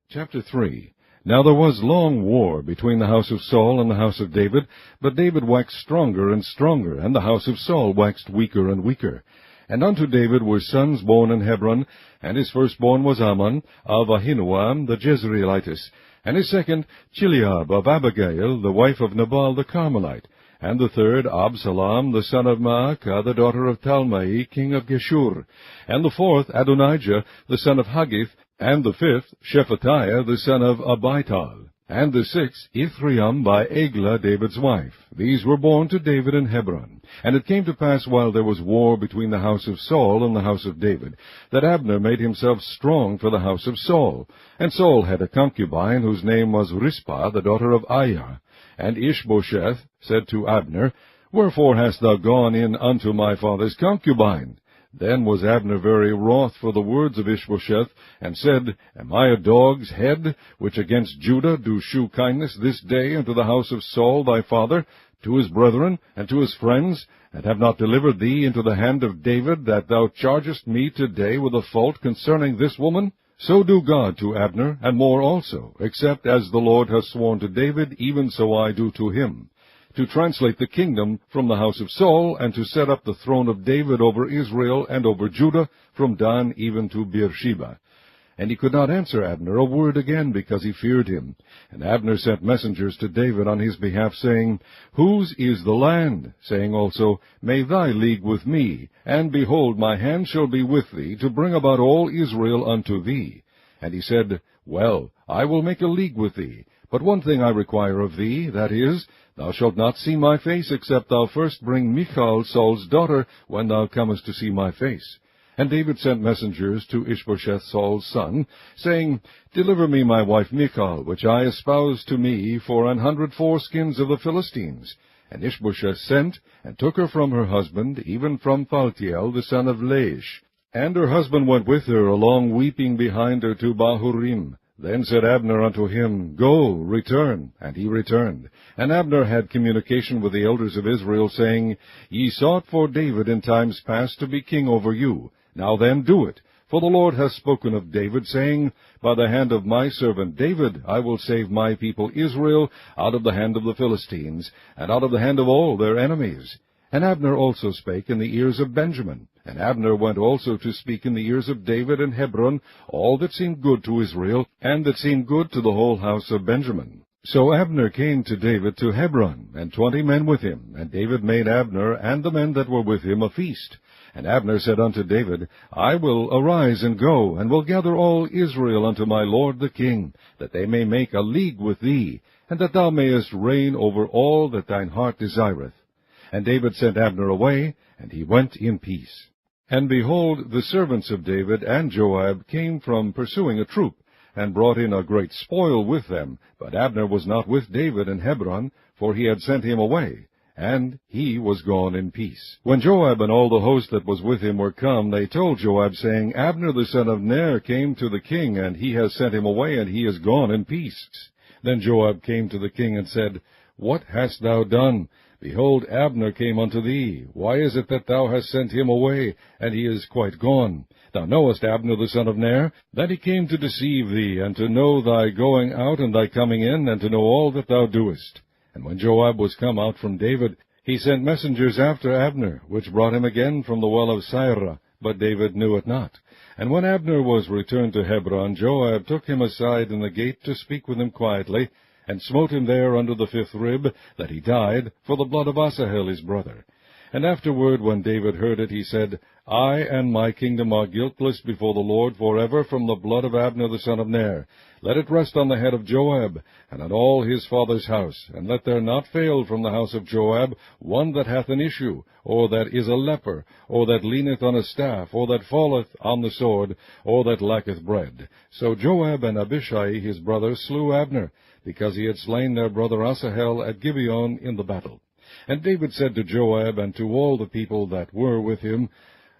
Chapter 3. Now there was long war between the house of Saul and the house of David, but David waxed stronger and stronger, and the house of Saul waxed weaker and weaker. And unto David were sons born in Hebron, and his firstborn was Ammon, of Ahinoam the Jezreelitess, and his second Chileab of Abigail, the wife of Nabal the Carmelite, and the third Absalom the son of Maacah, the daughter of Talmai, king of Geshur, and the fourth Adonijah the son of Haggith, and the fifth Shephatiah the son of Abital, and the sixth Ithream by Eglah David's wife. These were born to David in Hebron. And it came to pass, while there was war between the house of Saul and the house of David, that Abner made himself strong for the house of Saul. And Saul had a concubine, whose name was Rizpah, the daughter of Aiah. And Ishbosheth said to Abner, Wherefore hast thou gone in unto my father's concubine? Then was Abner very wroth for the words of Ishbosheth, and said, Am I a dog's head, which against Judah do shew kindness this day unto the house of Saul thy father, to his brethren, and to his friends, and have not delivered thee into the hand of David, that thou chargest me today with a fault concerning this woman? So do God to Abner, and more also, except as the Lord hath sworn to David, even so I do to him, to translate the kingdom from the house of Saul, and to set up the throne of David over Israel and over Judah, from Dan even to Beersheba. And he could not answer Abner a word again, because he feared him. And Abner sent messengers to David on his behalf, saying, Whose is the land? Saying also, May thy league with me, and behold, my hand shall be with thee, to bring about all Israel unto thee. And he said, Well, I will make a league with thee. But one thing I require of thee, that is, thou shalt not see my face, except thou first bring Michal, Saul's daughter, when thou comest to see my face. And David sent messengers to Ishbosheth, Saul's son, saying, Deliver me my wife Michal, which I espoused to me for 100 foreskins of the Philistines. And Ishbosheth sent, and took her from her husband, even from Phaltiel, the son of Laish. And her husband went with her, along weeping behind her, to Bahurim. Then said Abner unto him, Go, return. And he returned. And Abner had communication with the elders of Israel, saying, Ye sought for David in times past to be king over you. Now then do it. For the Lord hath spoken of David, saying, By the hand of my servant David I will save my people Israel out of the hand of the Philistines, and out of the hand of all their enemies. And Abner also spake in the ears of Benjamin. And Abner went also to speak in the ears of David in Hebron all that seemed good to Israel, and that seemed good to the whole house of Benjamin. So Abner came to David to Hebron, and 20 men with him. And David made Abner and the men that were with him a feast. And Abner said unto David, I will arise and go, and will gather all Israel unto my lord the king, that they may make a league with thee, and that thou mayest reign over all that thine heart desireth. And David sent Abner away, and he went in peace. And behold, the servants of David and Joab came from pursuing a troop, and brought in a great spoil with them. But Abner was not with David in Hebron, for he had sent him away, and he was gone in peace. When Joab and all the host that was with him were come, they told Joab, saying, Abner the son of Ner came to the king, and he has sent him away, and he is gone in peace. Then Joab came to the king and said, What hast thou done? Behold, Abner came unto thee. Why is it that thou hast sent him away, and he is quite gone? Thou knowest Abner the son of Ner, that he came to deceive thee, and to know thy going out and thy coming in, and to know all that thou doest. And when Joab was come out from David, he sent messengers after Abner, which brought him again from the well of Sirah, but David knew it not. And when Abner was returned to Hebron, Joab took him aside in the gate to speak with him quietly, and smote him there under the 5th rib, that he died, for the blood of Asahel his brother. And afterward, when David heard it, he said, I and my kingdom are guiltless before the Lord forever from the blood of Abner the son of Ner. Let it rest on the head of Joab, and on all his father's house, and let there not fail from the house of Joab one that hath an issue, or that is a leper, or that leaneth on a staff, or that falleth on the sword, or that lacketh bread. So Joab and Abishai his brother slew Abner, because he had slain their brother Asahel at Gibeon in the battle. And David said to Joab and to all the people that were with him,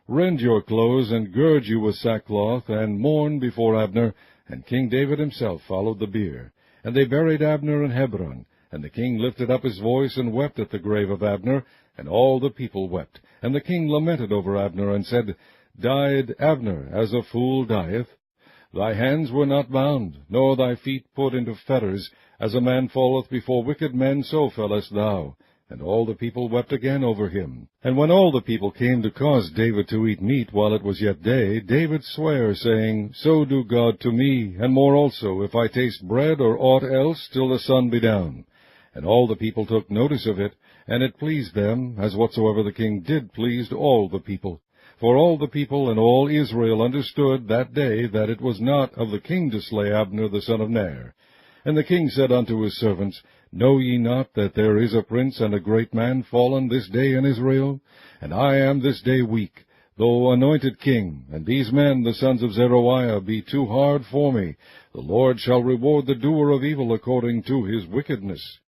Rend your clothes, and gird you with sackcloth, and mourn before Abner. And King David himself followed the bier. And they buried Abner in Hebron. And the king lifted up his voice, and wept at the grave of Abner, and all the people wept. And the king lamented over Abner, and said, Died Abner as a fool dieth? Thy hands were not bound, nor thy feet put into fetters. As a man falleth before wicked men, so fellest thou. And all the people wept again over him. And when all the people came to cause David to eat meat while it was yet day, David sware, saying, So do God to me, and more also, if I taste bread or aught else, till the sun be down. And all the people took notice of it, and it pleased them, as whatsoever the king did pleased all the people. For all the people and all Israel understood that day that it was not of the king to slay Abner the son of Ner. And the king said unto his servants, Know ye not that there is a prince and a great man fallen this day in Israel? And I am this day weak, though anointed king, and these men, the sons of Zeruiah, be too hard for me. The Lord shall reward the doer of evil according to his wickedness.